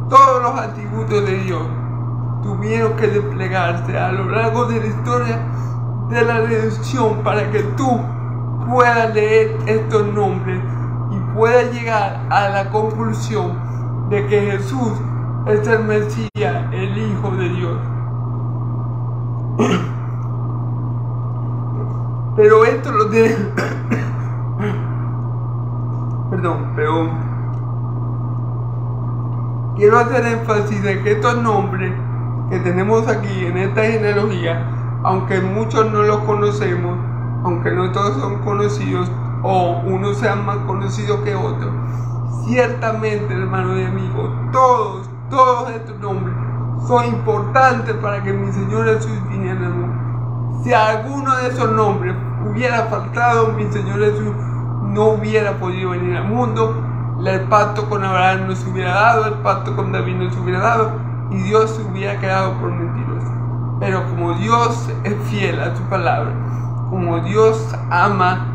Todos los atributos de Dios tuvieron que desplegarse a lo largo de la historia de la redención para que tú puedas leer estos nombres y puedas llegar a la conclusión de que Jesús es el Mesías, el Hijo de Dios. Pero esto lo tiene... pero quiero hacer énfasis en que estos nombres que tenemos aquí en esta genealogía, aunque muchos no los conocemos, aunque no todos son conocidos o unos sean más conocidos que otros, ciertamente, hermanos y amigos, todos estos nombres son importantes para que mi Señor Jesús viniera al mundo. Si alguno de esos nombres hubiera faltado, mi Señor Jesús no hubiera podido venir al mundo. El pacto con Abraham no se hubiera dado, el pacto con David no se hubiera dado, y Dios se hubiera quedado por mentiroso. Pero como Dios es fiel a su palabra, como Dios ama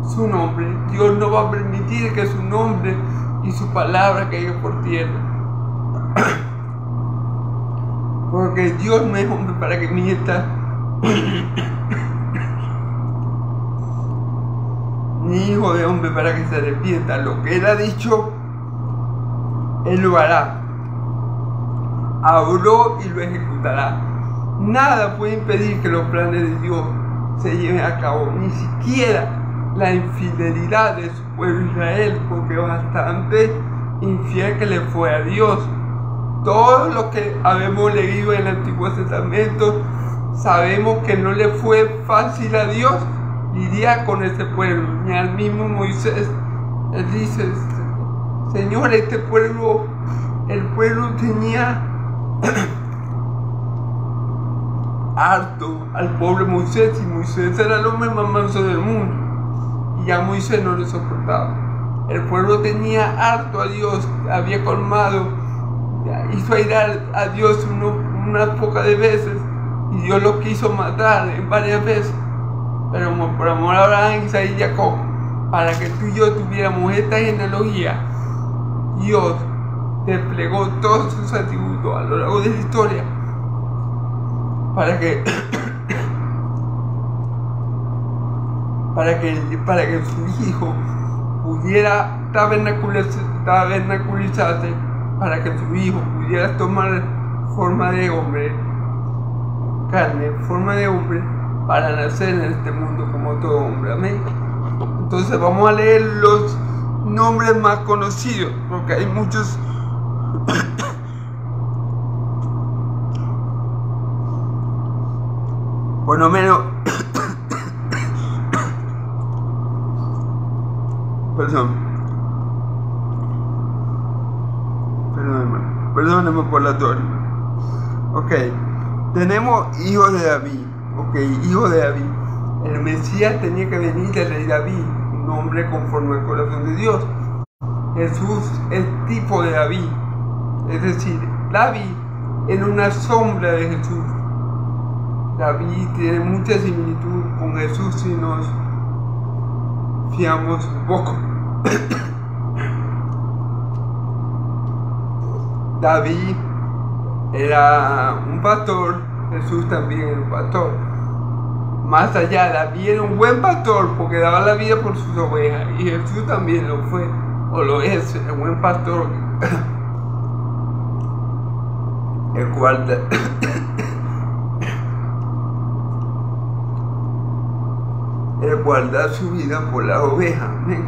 su nombre, Dios no va a permitir que su nombre y su palabra caigan por tierra. Porque Dios no es hombre para que mienta, ni hijo de hombre para que se arrepienta. Lo que Él ha dicho, Él lo hará. Habló y lo ejecutará. Nada puede impedir que los planes de Dios se lleven a cabo, ni siquiera la infidelidad de su pueblo Israel, porque bastante infiel que le fue a Dios. Todo lo que habemos leído en el Antiguo Testamento, sabemos que no le fue fácil a Dios lidiar con este pueblo. Ni al mismo Moisés, él dice: Señor, este pueblo, el pueblo tenía harto al pobre Moisés, y Moisés era el hombre más manso del mundo, y ya Moisés no lo soportaba. El pueblo tenía harto a Dios, había colmado, hizo ir a Dios unas pocas de veces, y Dios lo quiso matar en varias veces. Pero por amor a Abraham, Isaac y Jacob, para que tú y yo tuviéramos esta genealogía, Dios desplegó todos sus atributos a lo largo de la historia para que su hijo pudiera tabernaculizarse, para que su hijo pudiera tomar forma de hombre, forma de hombre, para nacer en este mundo como todo hombre. Amén. Entonces vamos a leer los nombres más conocidos, porque hay muchos. Por lo menos perdóname por la tos. Ok, tenemos hijos de David. Ok, hijo de David. El Mesías tenía que venir del rey David, un hombre conforme al corazón de Dios. Jesús es tipo de David, es decir, David era una sombra de Jesús. David tiene mucha similitud con Jesús si nos fiamos un poco. David era un pastor, Jesús también era un pastor. Más allá, David era un buen pastor porque daba la vida por sus ovejas, y Jesús también lo fue, o lo es, el buen pastor, el cual da su vida por la oveja. Amén.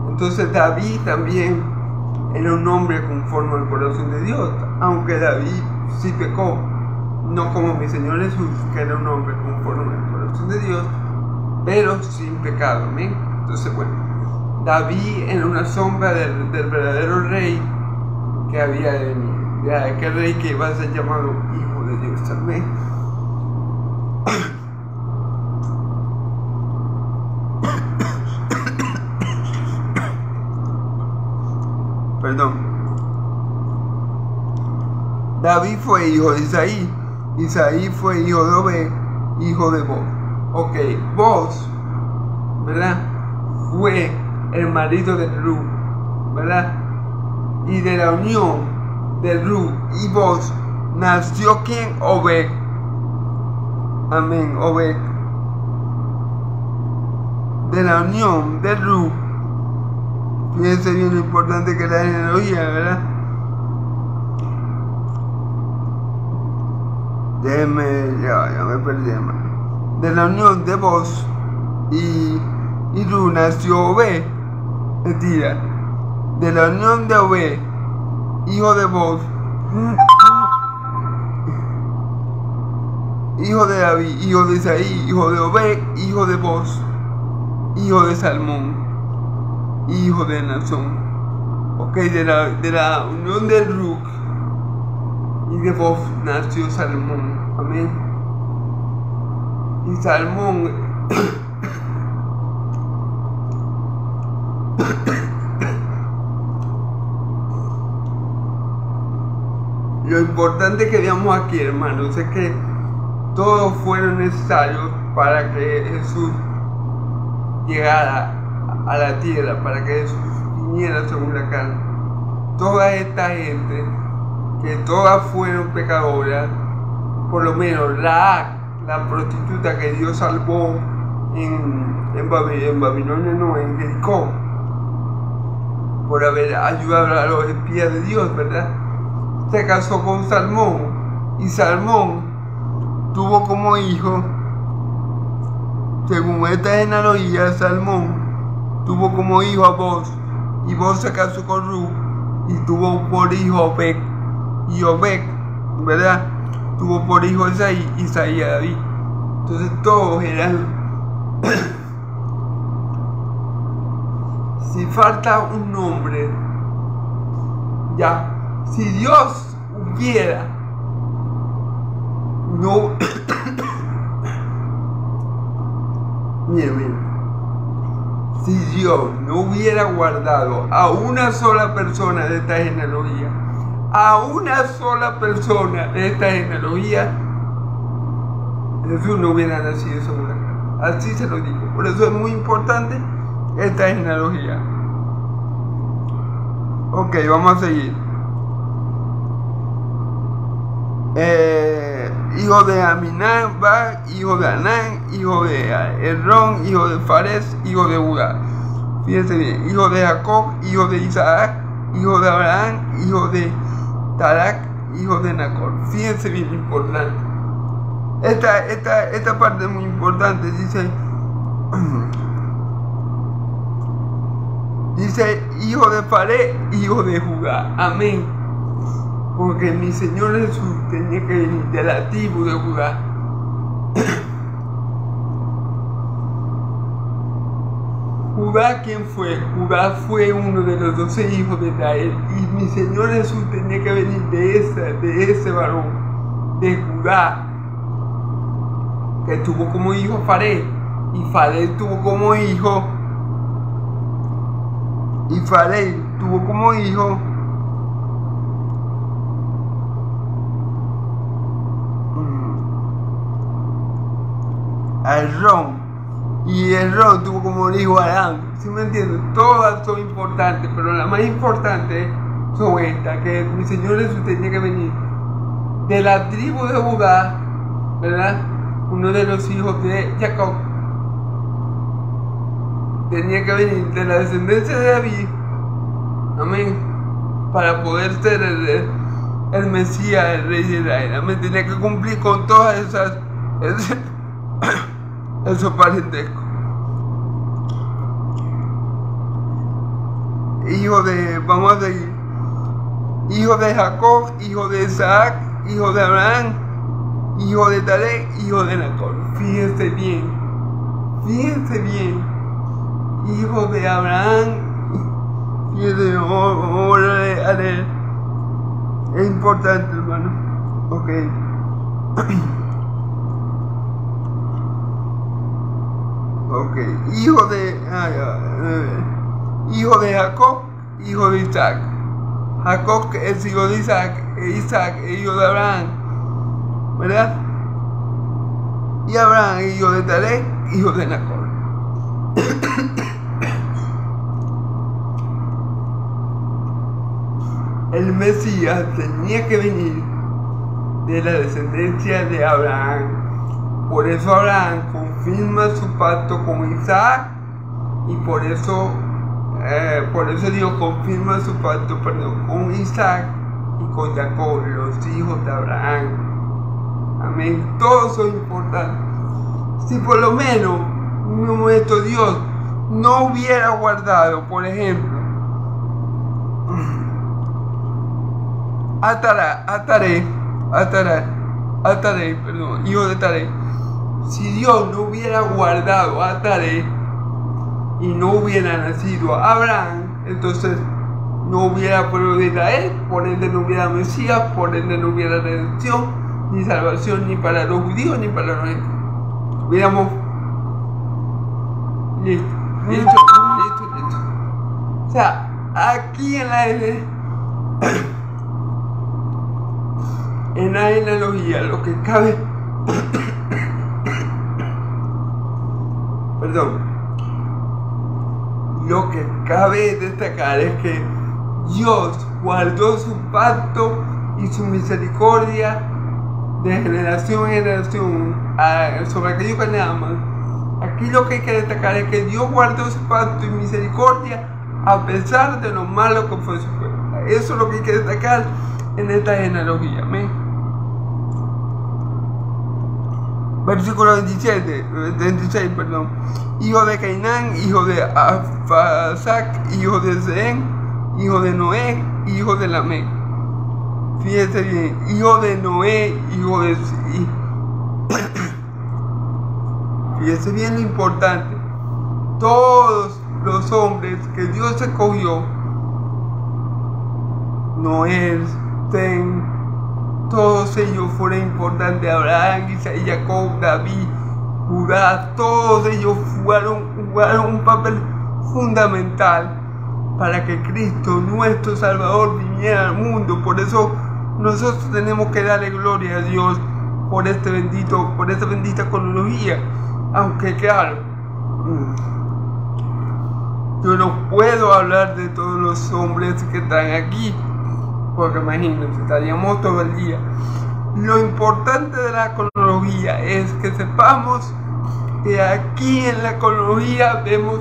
Entonces David también era un hombre conforme al corazón de Dios, aunque David sí pecó, no como mi Señor Jesús, que era un hombre conforme al corazón de Dios, pero sin pecado. Amén. Entonces, bueno, David era una sombra del verdadero rey que había de venir, de aquel rey que iba a ser llamado Hijo de Dios. Amén. Perdón. David fue hijo de Isaí. Isaí fue hijo de Obed, hijo de Boz. Ok, Boz, ¿verdad? Fue el marido de Ruth, ¿verdad? Y de la unión de Ruth y Boz nació ¿quién? Obed. Amén, Obed. De la unión de Ruth. Fíjense bien lo importante que es la genealogía, ¿verdad? Déjenme, ya me perdí, hermano. De la unión de Boz y Ruth nació Obed. Mentira. De la unión de Obed, hijo de Boz, hijo de David, hijo de Isaí, hijo de Obed, hijo de Boz, hijo de Salmón, hijo de Nazón. Ok, de la unión de Ruth y de Boz nació Salmón. Amén. Y Salmón lo importante que veamos aquí, hermanos, es que todos fueron necesarios para que Jesús llegara a la tierra, para que Jesús viniera según la carne. Toda esta gente, que todas fueron pecadoras, por lo menos la prostituta que Dios salvó en Babilonia, no, en Jericó, por haber ayudado a los espías de Dios, ¿verdad? Se casó con Salmón, y Salmón tuvo como hijo, según esta genealogía, Salmón tuvo como hijo a Boz, y Boz se casó con Ruth y tuvo por hijo Obed, y Obed, ¿verdad?, tuvo por hijo Isaí a David. Entonces todos eran si falta un nombre, ya, si Dios hubiera no miren, si Dios no hubiera guardado a una sola persona de esta genealogía, a una sola persona de esta genealogía, Jesús no hubiera nacido sobre la carne. Así se lo digo. Por eso es muy importante esta genealogía. Ok, vamos a seguir. Hijo de Aminadab, hijo de Anán, hijo de Errón, hijo de Fares, hijo de Judá. Fíjense bien, hijo de Jacob, hijo de Isaac, hijo de Abraham, hijo de Tarak, hijo de Nacor. Fíjense bien, importante. Esta parte es muy importante. Dice hijo de Fares, hijo de Judá. Amén. Porque mi Señor Jesús tenía que venir de la tribu de Judá. Judá, ¿quién fue? Judá fue uno de los 12 hijos de Israel. Y mi Señor Jesús tenía que venir de ese varón, de Judá, que tuvo como hijo Fares. Y Fares tuvo como hijo. Y Fares tuvo como hijo a Errón, y Errón tuvo como hijo a Aram. ¿Sí me entienden? Todas son importantes, pero la más importante son estas, que mi Señor Jesús tenía que venir de la tribu de Judá, ¿verdad? Uno de los hijos de Jacob tenía que venir de la descendencia de David, amén, para poder ser el Mesías, el Rey de Israel, amén. Tenía que cumplir con todas esos parentescos. Hijo de, vamos a seguir, hijo de Jacob, hijo de Isaac, hijo de Abraham, hijo de Tarek, hijo de Nacor. Fíjense bien, hijo de Abraham. Fíjate, órale, a leer. Es importante, hermano. Ok. Ok, hijo de Jacob, hijo de Isaac. Jacob es hijo de Isaac, e Isaac es hijo de Abraham, ¿verdad? Y Abraham es hijo de Taré, hijo de Nacor. El Mesías tenía que venir de la descendencia de Abraham. Por eso Abraham confirma su pacto con Isaac y por eso Dios confirma su pacto con Isaac y con Jacob, los hijos de Abraham. Amén. Todos son importantes. Si por lo menos en un momento Dios no hubiera guardado, por ejemplo, a Taré, hijo de Taré. Si Dios no hubiera guardado a Taré y no hubiera nacido a Abraham, entonces no hubiera pueblo de Israel, por ende no hubiera Mesías, por ende no hubiera redención, ni salvación, ni para los judíos, ni para los gentiles. Hubiéramos... Listo. O sea, aquí en la analogía, lo que cabe... Lo que cabe destacar es que Dios guardó su pacto y su misericordia de generación en generación sobre aquellos que le aman. Aquí lo que hay que destacar es que Dios guardó su pacto y misericordia a pesar de lo malo que fue su pueblo. Eso es lo que hay que destacar en esta genealogía. Amén. Versículo 26, hijo de Cainán, hijo de Afasac, hijo de Sehen, hijo de Noé, hijo de Lamec. Fíjese bien, hijo de Noé, hijo de... Fíjese bien lo importante. Todos los hombres que Dios escogió, Noé, Sehen, todos ellos fueron importantes. Abraham, Isaac, Jacob, David, Judá, todos ellos jugaron un papel fundamental para que Cristo, nuestro Salvador, viniera al mundo. Por eso nosotros tenemos que darle gloria a Dios por esta bendita cronología. Aunque claro, yo no puedo hablar de todos los hombres que están aquí, porque imagínense, estaríamos todo el día. Lo importante de la cronología es que sepamos que aquí en la cronología vemos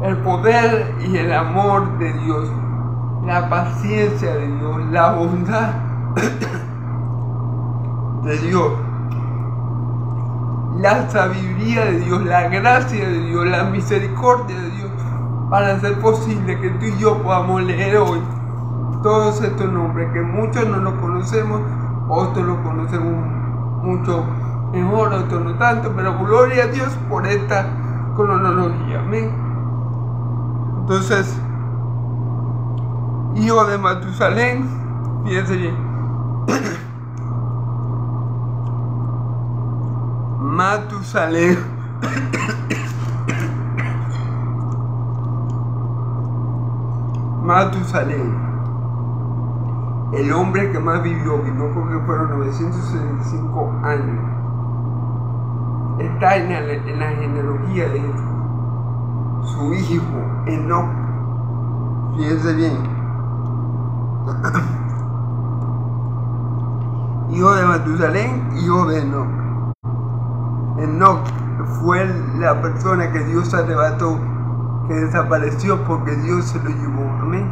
el poder y el amor de Dios, la paciencia de Dios, la bondad de Dios, la sabiduría de Dios, la gracia de Dios, la misericordia de Dios, para hacer posible que tú y yo podamos leer hoy todos estos nombres, que muchos no los conocemos, otros los conocemos mucho mejor, otros no tanto, pero gloria a Dios por esta cronología. Amén. Entonces, hijo de Matusalén, fíjense bien, Matusalén, el hombre que más vivió porque fueron 965 años, está en la genealogía de su hijo Enoc. Fíjense bien, hijo de Matusalén, hijo de Enoc. Enoc fue la persona que Dios arrebató, que desapareció porque Dios se lo llevó. Amén.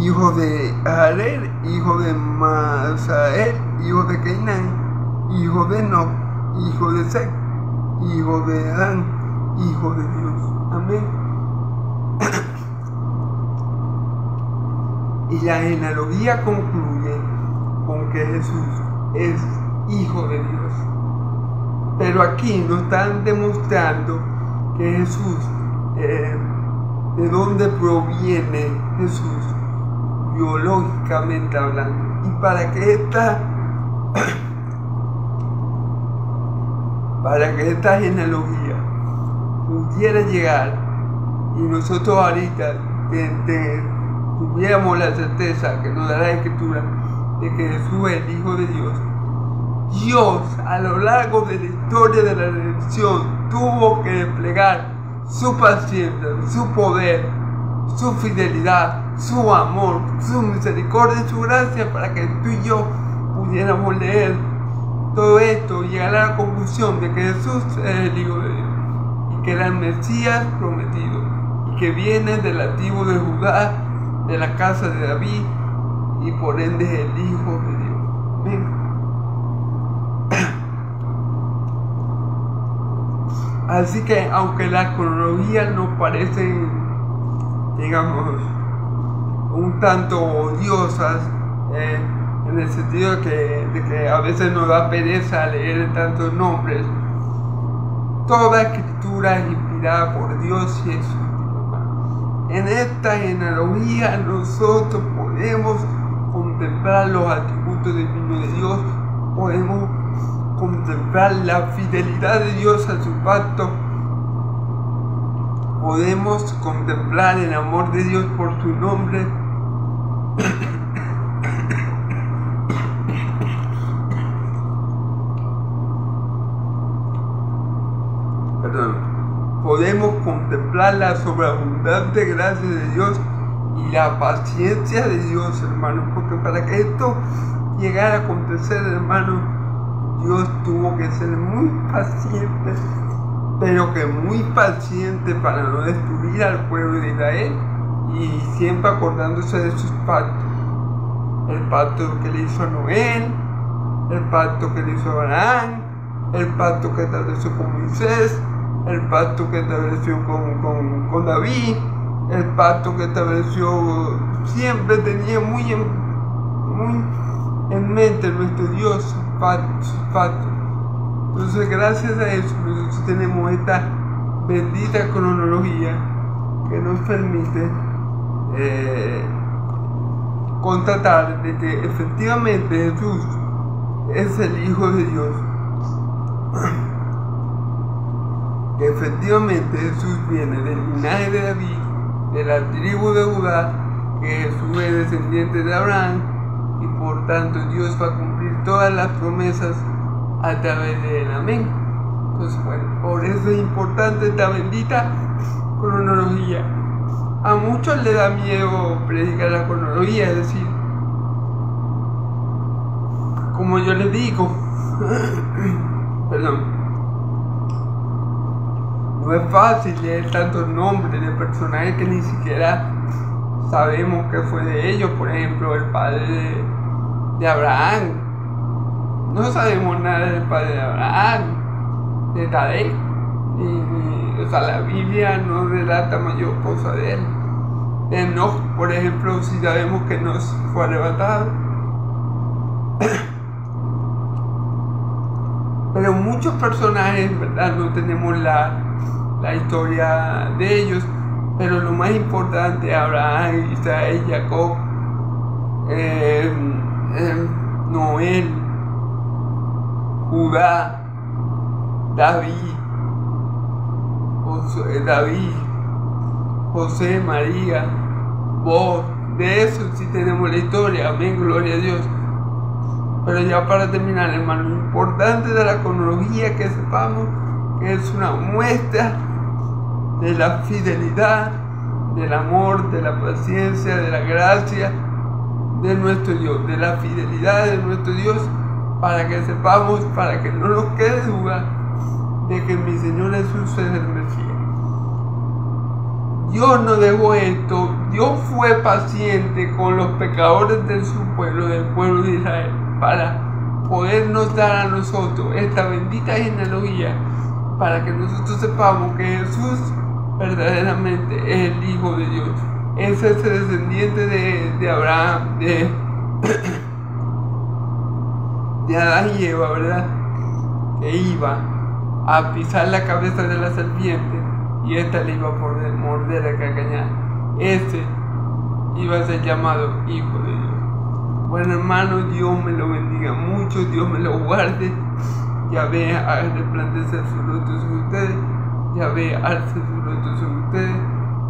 Hijo de Jared, hijo de Masael, hijo de Cainán, hijo de Enoc, hijo de Seth, hijo de Adán, hijo de Dios. Amén. Y la genealogía concluye con que Jesús es hijo de Dios. Pero aquí nos están demostrando que Jesús, de dónde proviene Jesús, biológicamente hablando, y para que esta genealogía pudiera llegar y nosotros ahorita tuviéramos la certeza que nos da la Escritura de que Jesús es el Hijo de Dios. Dios, a lo largo de la historia de la redención, tuvo que desplegar su paciencia, su poder, su fidelidad, su amor, su misericordia y su gracia para que tú y yo pudiéramos leer todo esto y llegar a la conclusión de que Jesús es el Hijo de Dios y que era el Mesías prometido y que viene de la tribu de Judá, de la casa de David, y por ende es el Hijo de Dios. Amén. Así que aunque las cronologías nos parecen, digamos, un tanto odiosas, en el sentido de que a veces nos da pereza leer tantos nombres, toda escritura es inspirada por Dios y es útil. En esta genealogía nosotros podemos contemplar los atributos divinos de Dios, podemos contemplar la fidelidad de Dios a su pacto, podemos contemplar el amor de Dios por su nombre, podemos contemplar la sobreabundante gracia de Dios y la paciencia de Dios, hermano, porque para que esto llegara a acontecer, hermano, Dios tuvo que ser muy paciente, pero que muy paciente para no destruir al pueblo de Israel y siempre acordándose de sus pactos. El pacto que le hizo a Noé, el pacto que le hizo a Abraham, el pacto que estableció con Moisés, el pacto que estableció con David, el pacto que estableció, siempre tenía muy en mente nuestro Dios sus pactos. Entonces, gracias a eso, nosotros tenemos esta bendita cronología que nos permite constatar de que efectivamente Jesús es el Hijo de Dios. Que efectivamente Jesús viene del linaje de David, de la tribu de Judá, que Jesús es descendiente de Abraham, y por tanto Dios va a cumplir todas las promesas a través de él. Amén. Entonces, bueno, por eso es importante esta bendita cronología. A muchos les da miedo predicar la cronología, es decir, como yo les digo, perdón, no es fácil leer tantos nombres de personajes que ni siquiera sabemos qué fue de ellos. Por ejemplo, el padre de Abraham. No sabemos nada del padre de Abraham, de Tadei. O sea, la Biblia no relata mayor cosa de él. De Enoch, por ejemplo, si sabemos que nos fue arrebatado. Pero muchos personajes, ¿verdad? No tenemos la historia de ellos, pero lo más importante, Abraham, Israel, Jacob, Noé, Judá, David, José, María, vos, de eso sí tenemos la historia, amén, gloria a Dios. Pero ya para terminar, hermano, lo importante de la cronología que sepamos que es una muestra de la fidelidad, del amor, de la paciencia, de la gracia de nuestro Dios, de la fidelidad de nuestro Dios, para que sepamos, para que no nos quede duda de que mi Señor Jesús es el Mesías. Dios no dejó esto, Dios fue paciente con los pecadores de su pueblo, del pueblo de Israel, para podernos dar a nosotros esta bendita genealogía, para que nosotros sepamos que Jesús verdaderamente es el Hijo de Dios, es ese descendiente de Abraham, de Adán y Eva, ¿verdad? Que iba a pisar la cabeza de la serpiente y esta le iba a morder a calcañar. Este iba a ser llamado Hijo de Dios. Bueno, hermano, Dios me lo bendiga mucho, Dios me lo guarde. Yahvé haga resplandecer su rostro sobre ustedes, Yahvé alce su rostro sobre ustedes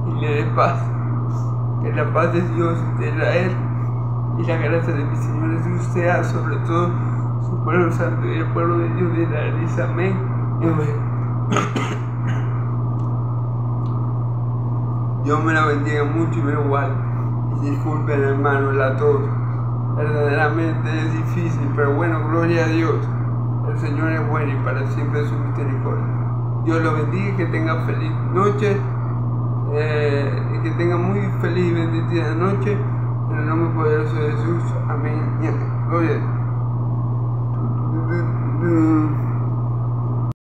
y le dé paz. Que la paz de Dios de Israel y la gracia de mi Señor Jesús sea sobre todo su pueblo santo y el pueblo de Dios de Israel. Dice amén y amén. Dios me la bendiga mucho y me lo guarde. Y disculpen, hermano, la tos. Verdaderamente es difícil, pero bueno, gloria a Dios. El Señor es bueno y para siempre es su misericordia. Dios lo bendiga y que tenga feliz noche. Y que tenga muy feliz y bendecida noche. En el nombre poderoso de Jesús. Amén y amén. Gloria a Dios.